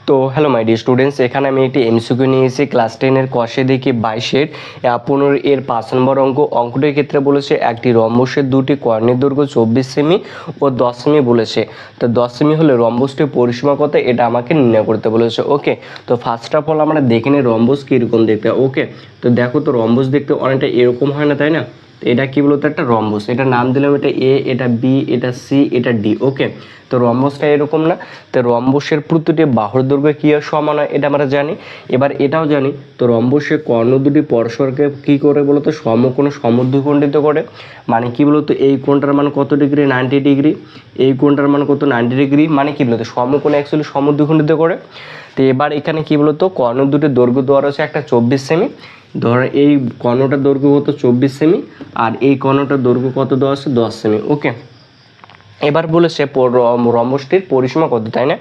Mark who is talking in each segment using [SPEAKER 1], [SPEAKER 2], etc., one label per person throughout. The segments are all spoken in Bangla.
[SPEAKER 1] তো হ্যালো মাই ডিয়ার স্টুডেন্টস, এখানে আমি একটি এমসিকিউ নিয়েছি ক্লাস 10-এর কষে দেখি 22-এর 15 5 নম্বর অঙ্কটির ক্ষেত্রে বলেছে একটি রম্বসের দুটি কর্ণের দৈর্ঘ্য 24 সেমি ও 10 সেমি বলেছে। তো 10 সেমি হলে রম্বসটির পরিসীমা কত এটা আমাকে নির্ণয় করতে বলেছে। ওকে, তো ফার্স্ট অফ অল আমরা দেখে নিই রম্বস কীরকম দেখতে। ওকে, তো দেখো তো রম্বস দেখতে অনেকটা এরকম হয় না, তাই না? এটা কি বলতো, একটা রম্বস। এটা নাম দিলাম এটা এ, এটা বি, এটা সি, এটা ডি। ওকে, তো রম্বসটা এরকম না। তো রম্বসের প্রতিটি বাহুর দৈর্ঘ্য কী সমান হয় এটা আমরা জানি। এবার এটাও জানি তো রম্বসের কর্ণ দুটি পরস্পরকে কী করে বলতো সমকোণে সমদ্বিখণ্ডিত করে। মানে কি বলতো, এই কোণটার মান কত ডিগ্রি, 90 ডিগ্রি। এই কোণটার মান কত, 90 ডিগ্রি। মানে কি বলতো সমকোণে অ্যাকচুয়ালি সমদ্বিখণ্ডিত করে। তো এবার এখানে কি বলতো কর্ণ দুটির দৈর্ঘ্য দেওয়া রয়েছে একটা 24 সেমি। ধর এই কর্ণটার দৈর্ঘ্য কত 24 সেমি, আর এই কর্ণটার দৈর্ঘ্য কত দেওয়া আছে 10 সেমি। ওকে, এবার বলেছে রম্বসটির পরিসীমা কত, তাই না?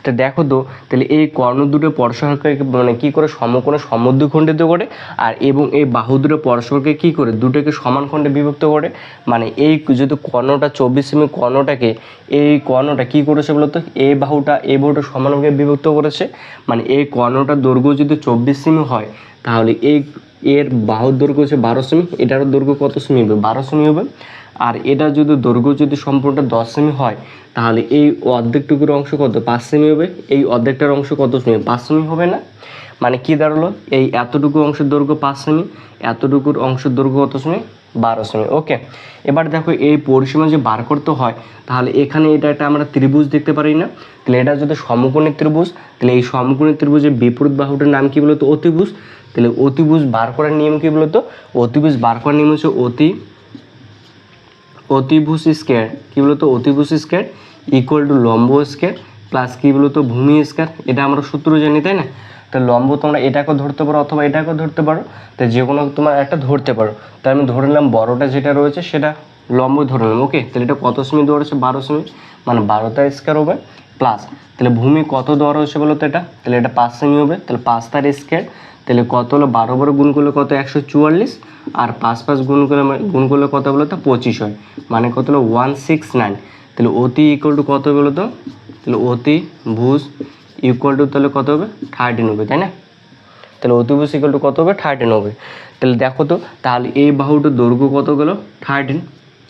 [SPEAKER 1] তো দেখো তো, তাহলে এই কর্ণ দুটো পরস্পরকে মানে কী করে সমকোণে সমদ্বিখণ্ডিত করে, আর এবং এই বাহু দুটো পরস্পরকে কী করে দুটোকে সমান খণ্ডে বিভক্ত করে। মানে এই যেহেতু কর্ণটা 24 সেমি, কর্ণটাকে এই কর্ণটা কী করেছে বলতো, এই বাহুটা সমানভাবে বিভক্ত করেছে। মানে এই কর্ণটার দৈর্ঘ্য যদি 24 সেমি হয়, তাহলে এর বাহুর দৈর্ঘ্য হচ্ছে 12 সেমি, এটারও দৈর্ঘ্য কত সেমি হবে, 12 সেমি হবে। আর এটা যদি দৈর্ঘ্য যদি সম্পূর্ণটা 10 সেমি হয়, তাহলে এই অর্ধেকটুকুর অংশ কত 5 সেমি হবে, এই অর্ধেকটার অংশ কত সেমি 5 সেমি হবে না? মানে কি দাঁড়ালো, এই এতটুকু অংশের দৈর্ঘ্য 5 সেমি, এতটুকুর অংশের দৈর্ঘ্য কত সেমি 12 সেমি। ওকে, এবার দেখো এই পরিসীমা যে বার করতে হয়, তাহলে এখানে এটা একটা আমরা ত্রিভুজ দেখতে পারি না? তাহলে এটা যদি সমকোণী ত্রিভুজ, তাহলে এই সমকোণী ত্রিভুজের বিপরীত বাহুটার নাম কি বলতো, অতিভুজ। তাহলে অতিভুজ বার করার নিয়ম কি বলতো, অতিভুজ বার করার নিয়ম হচ্ছে অতিভুজ স্কয়ার কি বলতো, অতিভুজ স্কয়ার ইকুয়াল টু লম্ব স্কয়ার প্লাস কি বলতো ভূমি স্কয়ার। এটা আমরা সূত্র জানি, তাই না? তো লম্ব তোমরা এটাকেও ধরতে পারো অথবা এটাকেও ধরতে পারো, তো যে কোনো তোমার একটা ধরতে পারো। তাই আমি ধরে নিলাম বড়টা যেটা রয়েছে সেটা লম্ব ধরে নিলাম। ওকে, তাহলে এটা কত সেমি দেওয়া রয়েছে, 12 সেমি, মানে 12টা স্কয়ার হবে প্লাস তাহলে ভূমি কত দেওয়া রয়েছে বলো তো, এটা তাহলে এটা 5 সেমি হবে, তাহলে 5 তার স্কয়ার। তাহলে কত হলো, 12 গুণ করলে কত 144, আর 5 গুণ করলে কত বলো তো 25 হয়, মানে কত হলো 169। তাহলে অতি ইকুয়াল টু কত বলো তো, তাহলে অতিভুজ ইকুয়াল টু তাহলে কত হবে 13 হবে, তাই না? তাহলে অতিভুজ ইকুয়াল টু কত হবে 13 হবে। তাহলে দেখো তো, তাহলে এই বাহুটার দৈর্ঘ্য কত গেল 13,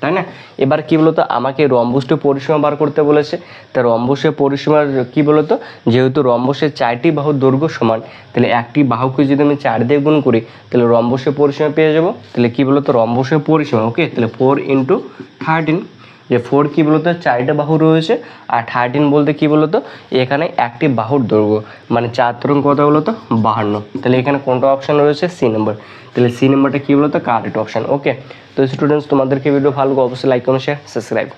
[SPEAKER 1] তাই না? এবার কি বলতো, আমাকে রম্বসটির পরিসীমা বার করতে বলেছে। তা রম্বসের পরিসীমা কি বলতো, যেহেতু রম্বসের 4টি বাহুর দৈর্ঘ্য সমান, তাহলে একটি বাহুকে যদি আমি 4 দিয়ে গুণ করি, তাহলে রম্বসের পরিসীমা পেয়ে যাব। তাহলে কি বলতো রম্বসের পরিসীমা, ওকে, তাহলে 4 × 13, যে 4 কি বলতো 4টা বাহু রয়েছে, আর 13 বলতে কি বলতো এখানে একটি বাহুর দৈর্ঘ্য, মানে 4 × কত বলতো 52। তাহলে এখানে কোনটা অপশান রয়েছে, সি নম্বর। তাহলে সি নম্বরটা কি বলতো কারেক্ট অপশান। ওকে, তো স্টুডেন্টস তোমাদেরকে ভিডিও ভালো অবশ্যই লাইক কমেন্ট শেয়ার সাবস্ক্রাইব।